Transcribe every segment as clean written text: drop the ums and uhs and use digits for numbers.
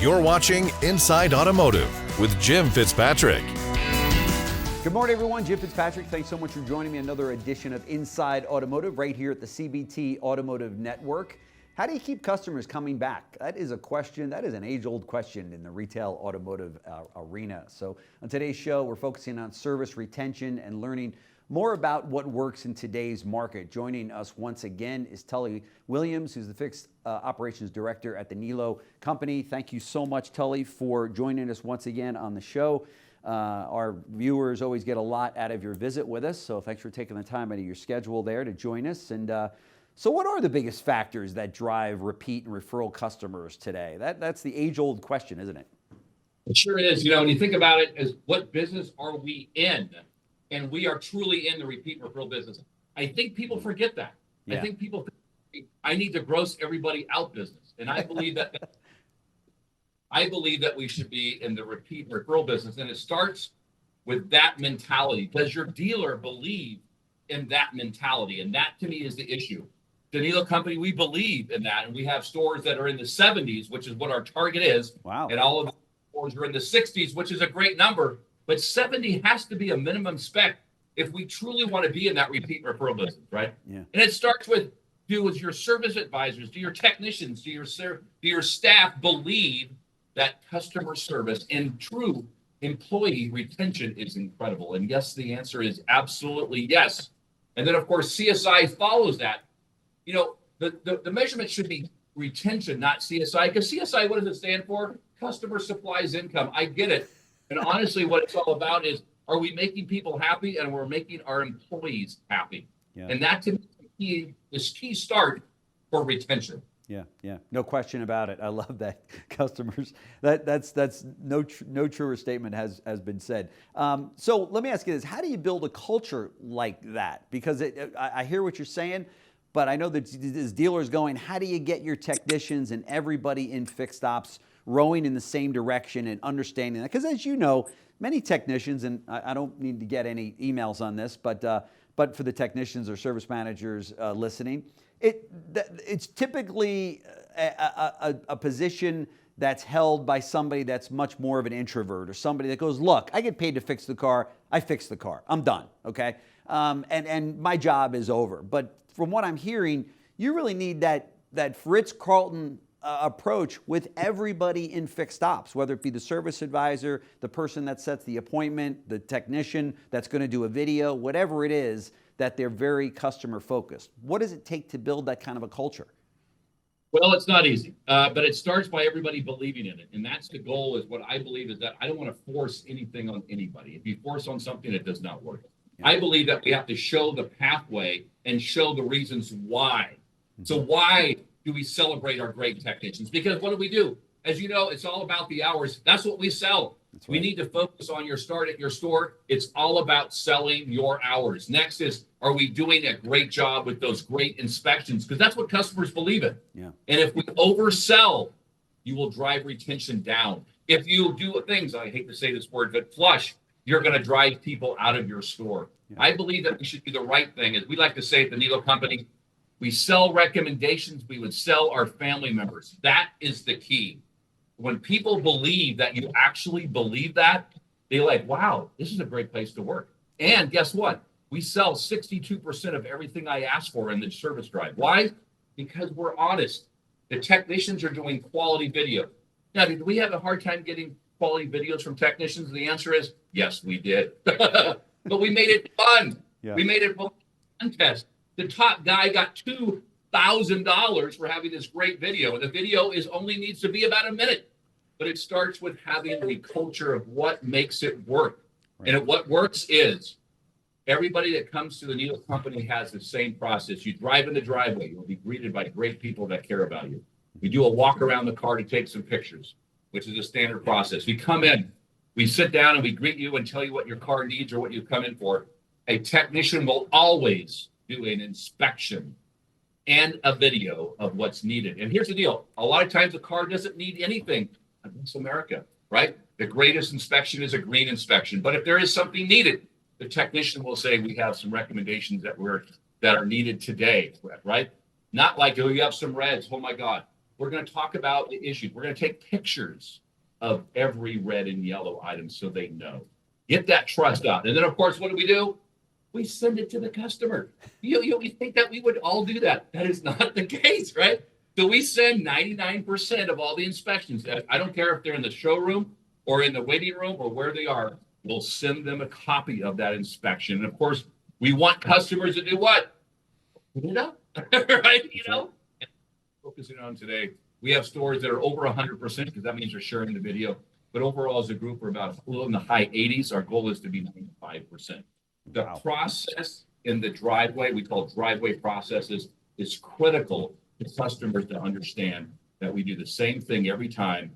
You're watching Inside Automotive with Jim Fitzpatrick. Good morning, everyone. Jim Fitzpatrick. Thanks so much for joining me. Another edition of Inside Automotive right here at the CBT Automotive Network. How do you keep customers coming back? That is a question, that is an age-old question in the retail automotive arena. So on today's show, we're focusing on service retention and learning more about what works in today's market. Joining us once again is Tully Williams, who's the Fixed Operations Director at the Niello Company. Thank you so much, Tully, for joining us once again on the show. Our viewers always get a lot out of your visit with us, so thanks for taking the time out of your schedule there to join us. And so what are the biggest factors that drive repeat and referral customers today? That's the age-old question, isn't it? It sure is. You know, when you think about it, as what business are we in? And we are truly in the repeat referral business. I think people forget that. Yeah. I think people think I need to gross everybody out business. And I believe that we should be in the repeat referral business. And it starts with that mentality. Does your dealer believe in that mentality? And that to me is the issue. The Niello Company, we believe in that. And we have stores that are in the 70s, which is what our target is. Wow. And all of the stores are in the 60s, which is a great number. But 70 has to be a minimum spec if we truly want to be in that repeat referral business, right? Yeah. And it starts with, do your service advisors, do your technicians, do your staff believe that customer service and true employee retention is incredible? And yes, the answer is absolutely yes. And then, of course, CSI follows that. You know, the measurement should be retention, not CSI, because CSI, what does it stand for? Customer supplies income. I get it. And honestly, what it's all about is, are we making people happy and we're making our employees happy? Yeah. And that to me is key start for retention. Yeah. No question about it. I love that. Customers, that's no truer statement has been said. So let me ask you this. How do you build a culture like that? Because I hear what you're saying, but I know that as dealers going, how do you get your technicians and everybody in fixed ops rowing in the same direction and understanding that? Because as you know, many technicians, and I don't need to get any emails on this, but for the technicians or service managers listening, it's typically a position that's held by somebody that's much more of an introvert, or somebody that goes, look, I get paid to fix the car, I fix the car, I'm done, okay? And my job is over. But from what I'm hearing, you really need that Ritz-Carlton approach with everybody in fixed ops, whether it be the service advisor, the person that sets the appointment, the technician that's going to do a video, whatever it is, that they're very customer focused. What does it take to build that kind of a culture? Well, it's not easy, but it starts by everybody believing in it. And that's the goal, is what I believe is that I don't want to force anything on anybody. If you force on something, it does not work. Yeah. I believe that we have to show the pathway and show the reasons why. Mm-hmm. So why do we celebrate our great technicians? Because what do? As you know, it's all about the hours. That's what we sell. That's right. We need to focus on your start at your store. It's all about selling your hours. Next is, are we doing a great job with those great inspections? Because that's what customers believe in. Yeah. And if we oversell, you will drive retention down. If you do things, I hate to say this word, but flush, you're going to drive people out of your store. Yeah. I believe that we should do the right thing. As we like to say at the Niello Company, we sell recommendations, we would sell our family members. That is the key. When people believe that you actually believe that, they're like, wow, this is a great place to work. And guess what? We sell 62% of everything I ask for in the service drive. Why? Because we're honest. The technicians are doing quality video. Now, did we have a hard time getting quality videos from technicians? The answer is, yes, we did. But we made it fun. Yeah. We made it a contest. The top guy got $2,000 for having this great video. And the video only needs to be about a minute. But it starts with having the culture of what makes it work. Right. And what works is everybody that comes to the Niello Company has the same process. You drive in the driveway. You'll be greeted by great people that care about you. We do a walk around the car to take some pictures, which is a standard process. We come in, we sit down, and we greet you and tell you what your car needs or what you've come in for. A technician will always do an inspection and a video of what's needed. And here's the deal. A lot of times the car doesn't need anything. It's America, right? The greatest inspection is a green inspection. But if there is something needed, the technician will say, we have some recommendations that are needed today, right? Not like, oh, you have some reds. Oh my God. We're going to talk about the issues. We're going to take pictures of every red and yellow item so they know. Get that trust out. And then, of course, what do? We send it to the customer. You think that we would all do that? That is not the case, right? So we send 99% of all the inspections. I don't care if they're in the showroom or in the waiting room or where they are. We'll send them a copy of that inspection. And of course, we want customers to do what? Put it up, right? You know, and focusing on today, we have stores that are over 100% because that means they're sharing the video. But overall, as a group, we're about a little in the high 80s. Our goal is to be 95%. The process in the driveway, we call driveway processes, is critical to customers to understand that we do the same thing every time,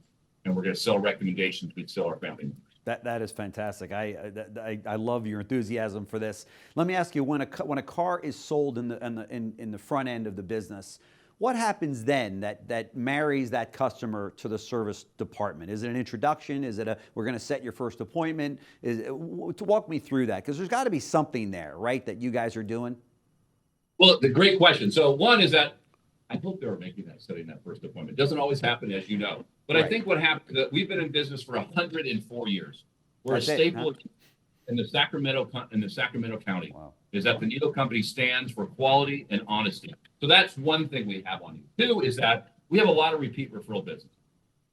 and we're going to sell recommendations. We'd sell our family members. That is fantastic. I love your enthusiasm for this. Let me ask you: when a car is sold in the front end of the business, what happens then that marries that customer to the service department? Is it an introduction? Is it we're going to set your first appointment? Walk me through that, because there's got to be something there, right, that you guys are doing? Well, the great question. So one is that I hope they were making that, setting that first appointment. It doesn't always happen, as you know. But right. I think what happened is that we've been in business for 104 years. We're That's a staple in the Sacramento County. Wow. Is that the Niello Company stands for quality and honesty. So that's one thing we have on you. Two is that we have a lot of repeat referral business.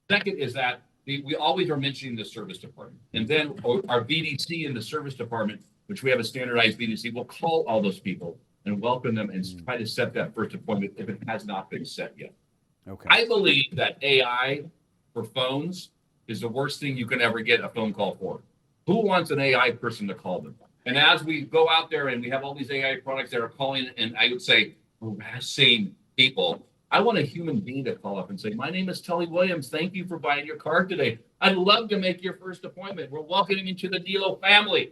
Second is that we always are mentioning the service department. And then our VDC in the service department, which we have a standardized VDC, will call all those people and welcome them and try to set that first appointment if it has not been set yet. Okay. I believe that AI for phones is the worst thing you can ever get a phone call for. Who wants an AI person to call them? And as we go out there and we have all these AI products that are calling, and I would say harassing people, I want a human being to call up and say, my name is Tully Williams. Thank you for buying your car today. I'd love to make your first appointment. We're welcoming you to the Niello family.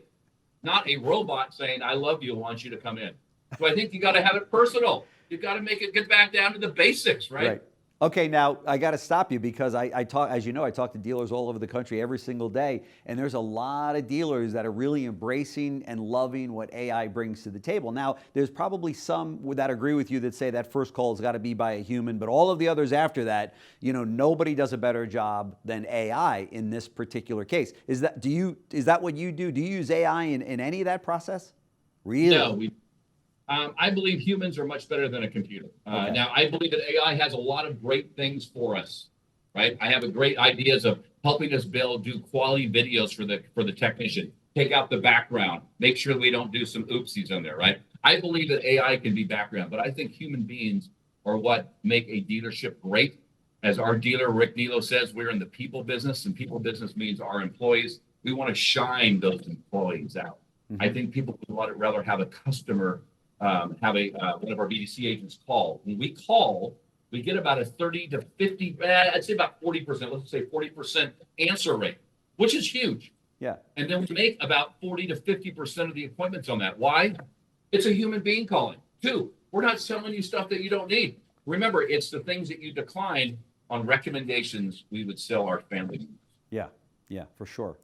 Not a robot saying, I love you and want you to come in. So I think you got to have it personal. You got to make it get back down to the basics, right? Okay, now I got to stop you because I talk, as you know, I talk to dealers all over the country every single day, and there's a lot of dealers that are really embracing and loving what AI brings to the table. Now, there's probably some that agree with you that say that first call has got to be by a human, but all of the others after that, you know, nobody does a better job than AI in this particular case. Is that what you do? Do you use AI in any of that process? Really? No, I believe humans are much better than a computer. Okay. Now, I believe that AI has a lot of great things for us, right? I have great ideas of helping us do quality videos for the technician, take out the background, make sure we don't do some oopsies in there, right? I believe that AI can be background, but I think human beings are what make a dealership great. As our dealer, Rick Niello, says, we're in the people business, and people business means our employees. We want to shine those employees out. Mm-hmm. I think people would rather have a customer one of our BDC agents call. When we call, we get about a 30 to 50, I'd say about 40%, let's say 40% answer rate, which is huge. Yeah. And then we make about 40 to 50% of the appointments on that. Why? It's a human being calling. Two, we're not selling you stuff that you don't need. Remember, it's the things that you decline on recommendations we would sell our family. Yeah, for sure.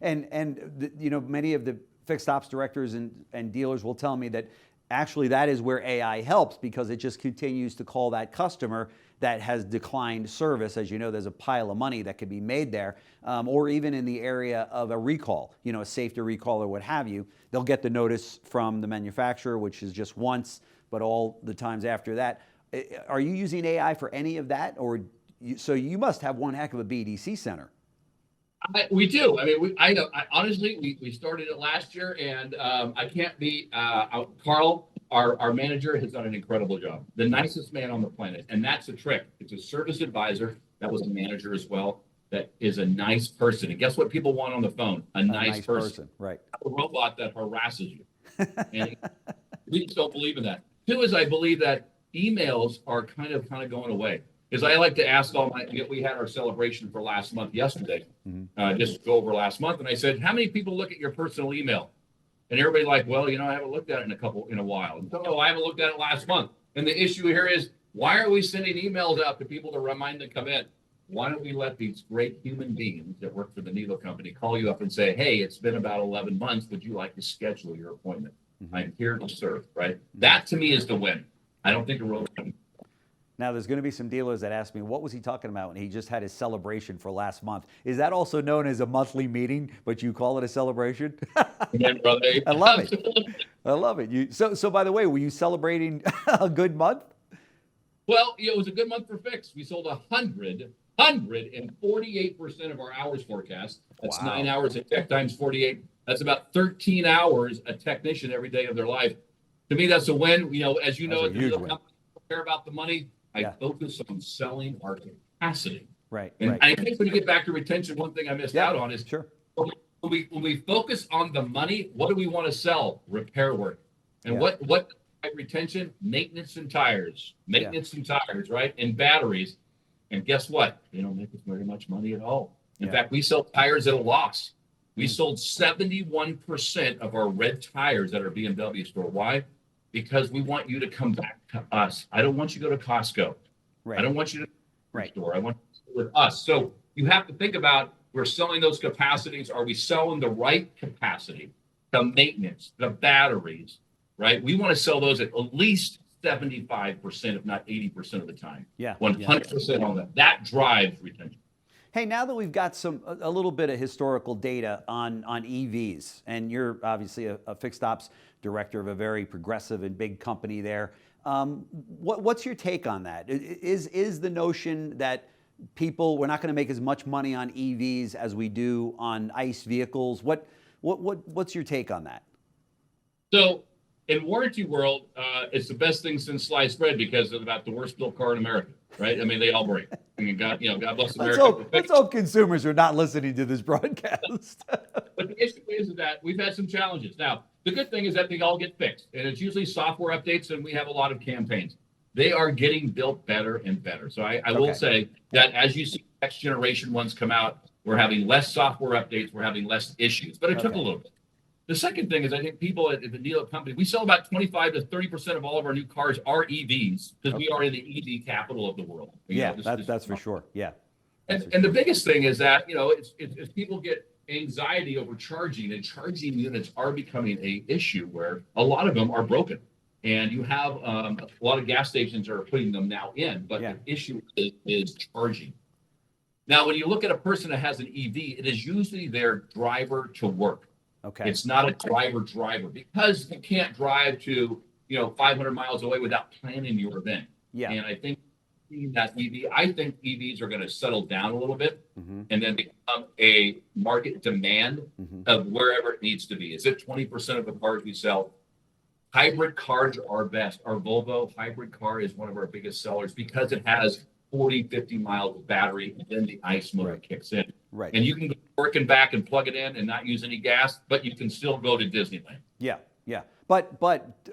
And you know, many of the fixed ops directors and dealers will tell me that actually that is where AI helps, because it just continues to call that customer that has declined service. As you know, there's a pile of money that could be made there, or even in the area of a recall, you know, a safety recall or what have you. They'll get the notice from the manufacturer, which is just once, but all the times after that. Are you using AI for any of that? So you must have one heck of a BDC center. We do. I mean, I honestly, we started it last year, and I can't be, Carl, our manager, has done an incredible job. The nicest man on the planet. And that's the trick. It's a service advisor that was a manager as well, that is a nice person. And guess what people want on the phone? A nice person. Right. A robot that harasses you. And we just don't believe in that. Two is I believe that emails are kind of going away. Because I like to ask we had our celebration for last month yesterday, just go over last month. And I said, how many people look at your personal email? And everybody like, well, you know, I haven't looked at it in a while. And so, I haven't looked at it last month. And the issue here is, why are we sending emails out to people to remind them to come in? Why don't we let these great human beings that work for the Niello Company call you up and say, hey, it's been about 11 months. Would you like to schedule your appointment? I'm here to serve, right? That to me is the win. I don't think a robot. Now, there's going to be some dealers that ask me, what was he talking about when he just had his celebration for last month? Is that also known as a monthly meeting, but you call it a celebration? Yeah, brother. I love it. I love it. So by the way, were you celebrating a good month? Well, it was a good month for fix. We sold 148% of our hours forecast. That's Wow. 9 hours at tech times 48. That's about 13 hours a technician every day of their life. To me, that's a win. As you know, That's a at the huge Niello win. Company, I don't care about the money. I Yeah. focus on selling our capacity. Right. And Right. I think when you get back to retention, one thing I missed out on is Sure. when we focus on the money, what do we want to sell? Repair work. And Yeah. what retention? Maintenance and tires. Maintenance and tires, right? And batteries. And guess what? They don't make us very much money at all. In fact, we sell tires at a loss. We sold 71% of our red tires at our BMW store. Why? Because we want you to come back to us. I don't want you to go to Costco. Right. I don't want you to Right. store. I want you to go with us. So you have to think about, we're selling those capacities. Are we selling the right capacity? The maintenance, the batteries, right? We want to sell those at least 75%, if not 80% of the time. Yeah. 100% on that. That drives retention. Hey, now that we've got a little bit of historical data on EVs, and you're obviously a fixed ops director of a very progressive and big company there, what's your take on that? Is the notion that we're not going to make as much money on EVs as we do on ICE vehicles? What's your take on that? So in warranty world, it's the best thing since sliced bread because it's about the worst built car in America, right? I mean, they all break. I mean, God bless America. Let's hope consumers are not listening to this broadcast. But the issue is that we've had some challenges. Now, the good thing is that they all get fixed, and it's usually software updates, and we have a lot of campaigns. They are getting built better and better. So I will say that as you see next generation ones come out, we're having less software updates, we're having less issues, but it took a little bit. The second thing is I think people at the Niello Company, we sell about 25 to 30% of all of our new cars are EVs because we are in the EV capital of the world. That's for sure. Yeah. And the biggest thing is that, it's people get anxiety over charging, and charging units are becoming a issue where a lot of them are broken. And you have a lot of gas stations are putting them now in, but the issue is charging. Now, when you look at a person that has an EV, it is usually their driver to work. Okay. It's not a driver because you can't drive to 500 miles away without planning your event. Yeah. And I think that EVs are going to settle down a little bit and then become a market demand of wherever it needs to be. Is it 20% of the cars we sell? Hybrid cars are best. Our Volvo hybrid car is one of our biggest sellers because it has 40, 50 miles of battery, and then the ICE motor kicks in. Right. And you can go working back and plug it in and not use any gas, but you can still go to Disneyland. Yeah. But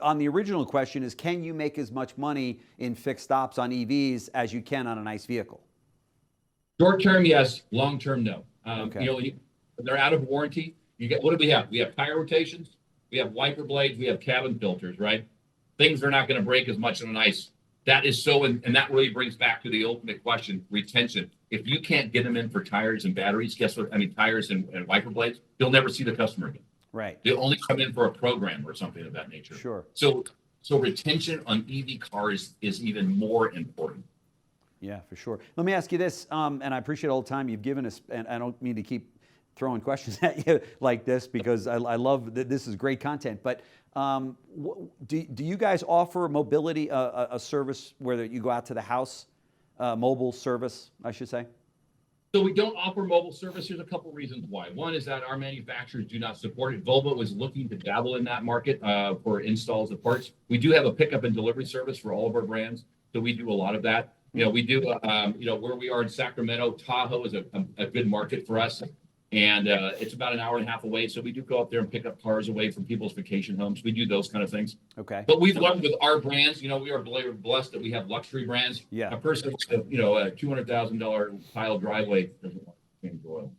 on the original question is, can you make as much money in fixed ops on EVs as you can on an ICE vehicle? Short term, yes. Long term, no. Okay. When they're out of warranty, what do we have? We have tire rotations, we have wiper blades, we have cabin filters, right? Things are not going to break as much on an ICE. That is so, and that really brings back to the ultimate question, retention. If you can't get them in for tires and batteries, guess what? I mean, tires and wiper blades, you'll never see the customer again. Right. They'll only come in for a program or something of that nature. Sure. So retention on EV cars is even more important. Yeah, for sure. Let me ask you this, and I appreciate all the time you've given us, and I don't mean to keep throwing questions at you like this because I love that this is great content, but do you guys offer mobility, a service where you go out to the house, mobile service, I should say? So we don't offer mobile service. There's a couple reasons why. One is that our manufacturers do not support it. Volvo is looking to dabble in that market for installs of parts. We do have a pickup and delivery service for all of our brands, so we do a lot of that. We do, where we are in Sacramento, Tahoe is a good market for us. And it's about an hour and a half away. So we do go up there and pick up cars away from people's vacation homes. We do those kind of things. Okay. But we've learned with our brands, we are blessed that we have luxury brands. Yeah. A person with a $200,000 tile driveway doesn't want to change oil.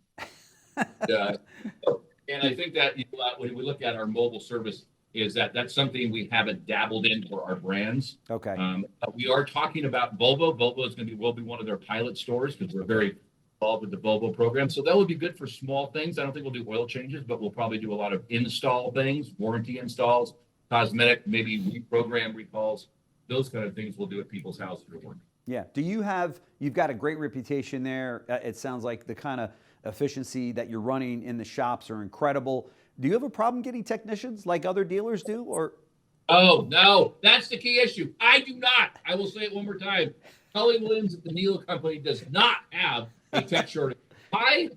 And I think that when we look at our mobile service, is that's something we haven't dabbled in for our brands. Okay. We are talking about Volvo. Volvo will be one of their pilot stores because we're very involved with the Volvo program. So that would be good for small things. I don't think we'll do oil changes, but we'll probably do a lot of install things, warranty installs, cosmetic, maybe reprogram recalls, those kind of things we'll do at people's houses for work. Yeah. You've got a great reputation there. It sounds like the kind of efficiency that you're running in the shops are incredible. Do you have a problem getting technicians like other dealers do, or? Oh, no, that's the key issue. I do not. I will say it one more time. Tully Williams at the Niello Company does not have a tech shortage. Why?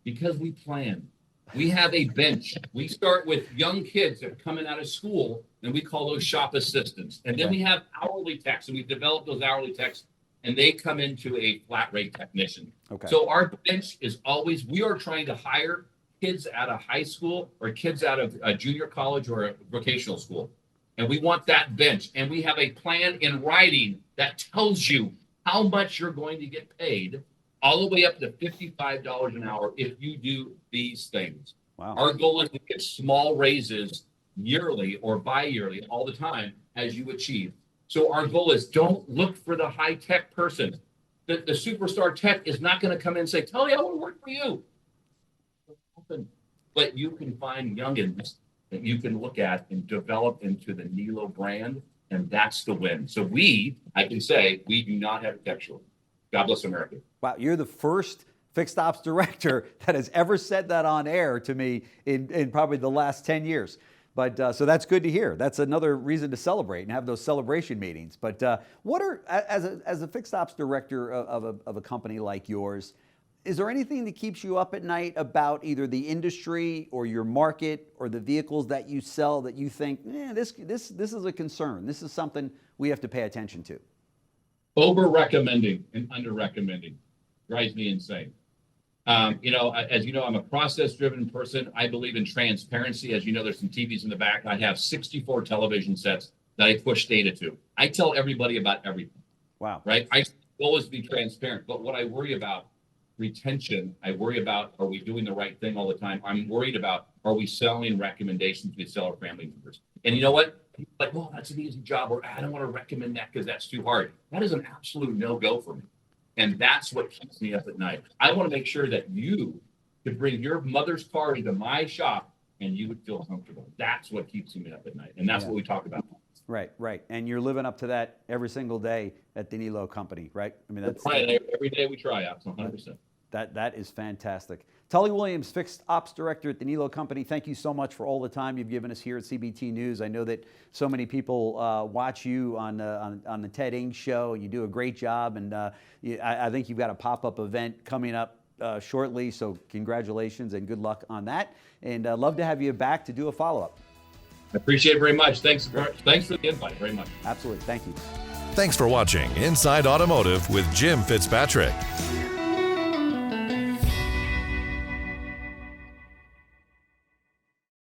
Because we plan. We have a bench. We start with young kids that are coming out of school, and we call those shop assistants. And then we have hourly techs, and we've developed those hourly techs, and they come into a flat rate technician. Okay. So our bench is always, we are trying to hire kids out of high school or kids out of a junior college or a vocational school. And we want that bench. And we have a plan in writing that tells you how much you're going to get paid, all the way up to $55 an hour if you do these things. Wow. Our goal is to get small raises yearly or bi-yearly all the time as you achieve. So our goal is, don't look for the high-tech person. The superstar tech is not going to come in and say, Tully, I want to work for you. But you can find youngins that you can look at and develop into the Niello brand, and that's the win. So I can say, we do not have a tech shortage. God bless America. Wow, you're the first fixed ops director that has ever said that on air to me in probably the last 10 years. But so that's good to hear. That's another reason to celebrate and have those celebration meetings. But what are, as a fixed ops director of a company like yours, is there anything that keeps you up at night about either the industry or your market or the vehicles that you sell that you think, this is a concern. This is something we have to pay attention to? Over recommending and under recommending drives me insane. As you know, I'm a process driven person. I believe in transparency. As you know, there's some TVs in the back. I have 64 television sets that I push data to. I tell everybody about everything. Wow. Right. I always be transparent. But what I worry about, retention, I worry about, are we doing the right thing all the time? I'm worried about, are we selling recommendations we sell our family members? And you know what? Like, well, that's an easy job, or I don't want to recommend that because that's too hard. That is an absolute no-go for me. And that's what keeps me up at night. I want to make sure that you could bring your mother's car into my shop and you would feel comfortable. That's what keeps me up at night. And that's what we talk about. Right. And you're living up to that every single day at the Niello Company, right? I mean, that's right. Every day we try out, 100%. That is fantastic. Tully Williams, Fixed Ops Director at the Niello Company, thank you so much for all the time you've given us here at CBT News. I know that so many people watch you on the Ted Ings show. You do a great job, and I think you've got a pop-up event coming up shortly, so congratulations and good luck on that. And I'd love to have you back to do a follow-up. I appreciate it very much. Thanks for the invite very much. Absolutely. Thank you. Thanks for watching Inside Automotive with Jim Fitzpatrick.